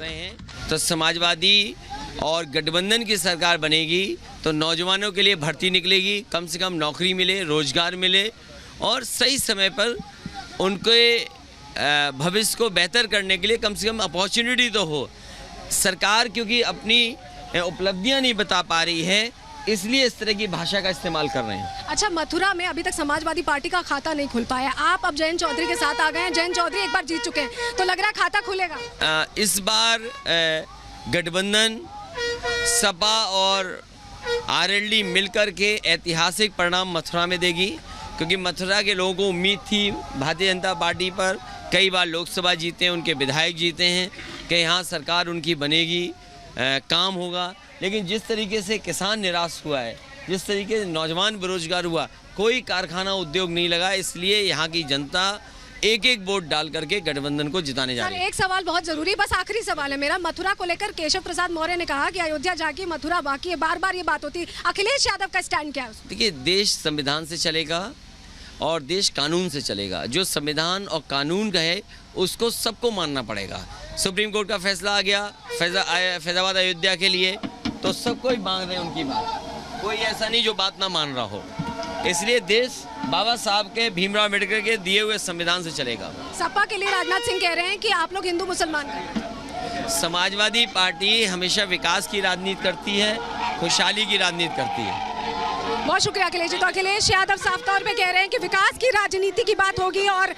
रहे हैं तो समाजवादी और गठबंधन की सरकार बनेगी तो नौजवानों के लिए भर्ती निकलेगी, कम से कम नौकरी मिले, रोजगार मिले और सही समय पर उनके भविष्य को बेहतर करने के लिए कम से कम अपॉर्चुनिटी तो हो। सरकार क्योंकि अपनी उपलब्धियां नहीं बता पा रही है, इसलिए इस तरह की भाषा का इस्तेमाल कर रहे हैं। अच्छा, मथुरा में अभी तक समाजवादी पार्टी का खाता नहीं खुल पाया, आप अब जयंत चौधरी के साथ आ गए हैं, जयंत चौधरी एक बार जीत चुके हैं, तो लग रहा है खाता खुलेगा। इस बार गठबंधन, सपा और आरएलडी मिलकर के ऐतिहासिक परिणाम मथुरा में देगी, क्योंकि मथुरा के लोगों को उम्मीद थी भारतीय जनता पार्टी पर, कई बार लोकसभा जीते हैं, उनके विधायक जीते हैं कि यहाँ सरकार उनकी बनेगी, काम होगा। लेकिन जिस तरीके से किसान निराश हुआ है, जिस तरीके से नौजवान बेरोजगार हुआ, कोई कारखाना उद्योग नहीं लगा, इसलिए यहाँ की जनता एक एक वोट डाल करके गठबंधन को जिताने जा रही है। एक सवाल बहुत जरूरी, बस आखिरी सवाल है मेरा, मथुरा को लेकर केशव प्रसाद मौर्य ने कहा कि अयोध्या जाके मथुरा बाकी है, बार बार ये बात होती है, अखिलेश यादव का स्टैंड क्या है? देखिए, देश संविधान से चलेगा और देश कानून से चलेगा। जो संविधान और कानून का है उसको सबको मानना पड़ेगा। सुप्रीम कोर्ट का फैसला आ गया फैजाबाद अयोध्या के लिए, तो सबको ही मांग रहे हैं उनकी बात, कोई ऐसा नहीं जो बात ना मान रहा हो। इसलिए देश बाबा साहब के, भीमराव अम्बेडकर के दिए हुए संविधान से चलेगा। सपा के लिए राजनाथ सिंह कह रहे हैं कि आप लोग हिंदू मुसलमान हैं। समाजवादी पार्टी हमेशा विकास की राजनीति करती है, खुशहाली की राजनीति करती है। बहुत शुक्रिया अखिलेश जी। तो अखिलेश यादव साफ तौर पे कह रहे हैं कि विकास की राजनीति की बात होगी और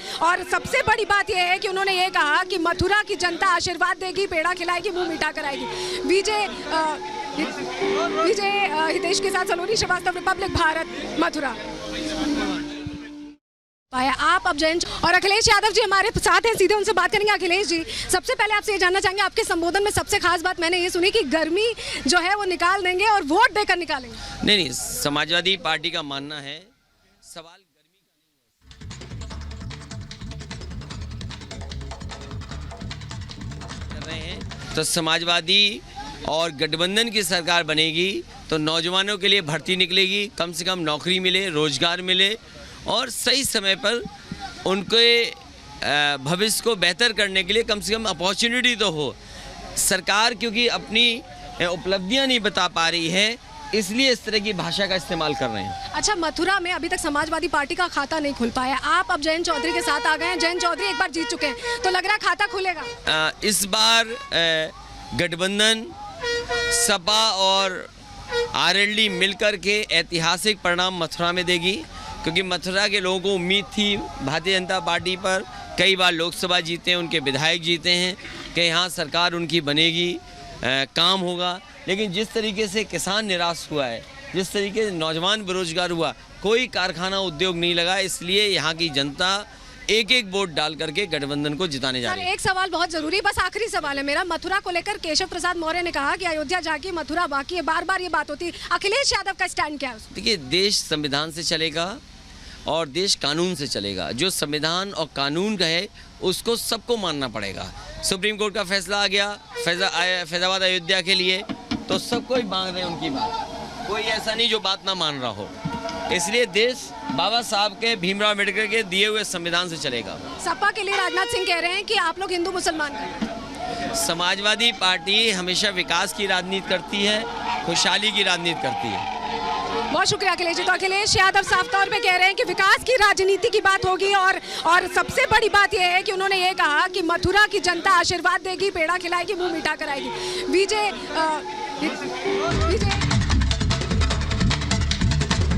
सबसे बड़ी बात यह है कि उन्होंने ये कहा कि मथुरा की जनता आशीर्वाद देगी, पेड़ा खिलाएगी, मुंह मीठा कराएगी। विजय हितेश के साथ सलोनी श्रीवास्तव, रिपब्लिक भारत, मथुरा। आप अब जयंत और अखिलेश यादव जी हमारे साथ हैं, सीधे उनसे बात करेंगे। अखिलेश जी, सबसे पहले आपसे ये जानना चाहेंगे, आपके संबोधन में सबसे खास बात मैंने ये सुनी कि गर्मी जो है वो निकाल देंगे और वोट देकर निकालेंगे। नहीं, समाजवादी पार्टी का मानना है सवाल गर्मी का कर रहे हैं तो समाजवादी और गठबंधन की सरकार बनेगी तो नौजवानों के लिए भर्ती निकलेगी, कम से कम नौकरी मिले, रोजगार मिले और सही समय पर उनके भविष्य को बेहतर करने के लिए कम से कम अपॉर्चुनिटी तो हो। सरकार क्योंकि अपनी उपलब्धियां नहीं बता पा रही है, इसलिए इस तरह की भाषा का इस्तेमाल कर रहे हैं। अच्छा, मथुरा में अभी तक समाजवादी पार्टी का खाता नहीं खुल पाया, आप अब जयंत चौधरी के साथ आ गए हैं, जयंत चौधरी एक बार जीत चुके हैं, तो लग रहा है खाता खुलेगा। इस बार गठबंधन, सपा और आरएलडी मिलकर के ऐतिहासिक परिणाम मथुरा में देगी, क्योंकि मथुरा के लोगों को उम्मीद थी भारतीय जनता पार्टी पर, कई बार लोकसभा जीते हैं, उनके विधायक जीते हैं कि यहाँ सरकार उनकी बनेगी, काम होगा। लेकिन जिस तरीके से किसान निराश हुआ है, जिस तरीके से नौजवान बेरोजगार हुआ, कोई कारखाना उद्योग नहीं लगा, इसलिए यहाँ की जनता एक एक वोट डाल करके गठबंधन को जिताने जा रही है। एक सवाल बहुत जरूरी, बस आखिरी सवाल है मेरा, मथुरा को लेकर केशव प्रसाद मौर्य ने कहा कि अयोध्या जाके मथुरा बाकी है, बार बार ये बात होती है, अखिलेश यादव का स्टैंड क्या है? देखिए, देश संविधान से चलेगा और देश कानून से चलेगा। जो संविधान और कानून का है उसको सबको मानना पड़ेगा। सुप्रीम कोर्ट का फैसला आ गया फैजाबाद अयोध्या के लिए, तो सबको ही मांग रहे हैं उनकी बात, कोई ऐसा नहीं जो बात ना मान रहा हो। इसलिए देश बाबा साहब के, भीमराव अम्बेडकर के दिए हुए संविधान से चलेगा। सपा के लिए राजनाथ सिंह कह रहे हैं कि आप लोग हिंदू मुसलमान हैं। समाजवादी पार्टी हमेशा विकास की राजनीति करती है, खुशहाली की राजनीति करती है। बहुत शुक्रिया अखिलेश जी। तो अखिलेश यादव साफ तौर पे कह रहे हैं कि विकास की राजनीति की बात होगी और सबसे बड़ी बात यह है कि उन्होंने ये कहा कि मथुरा की जनता आशीर्वाद देगी, पेड़ा खिलाएगी, मुंह मीठा कराएगी। विजय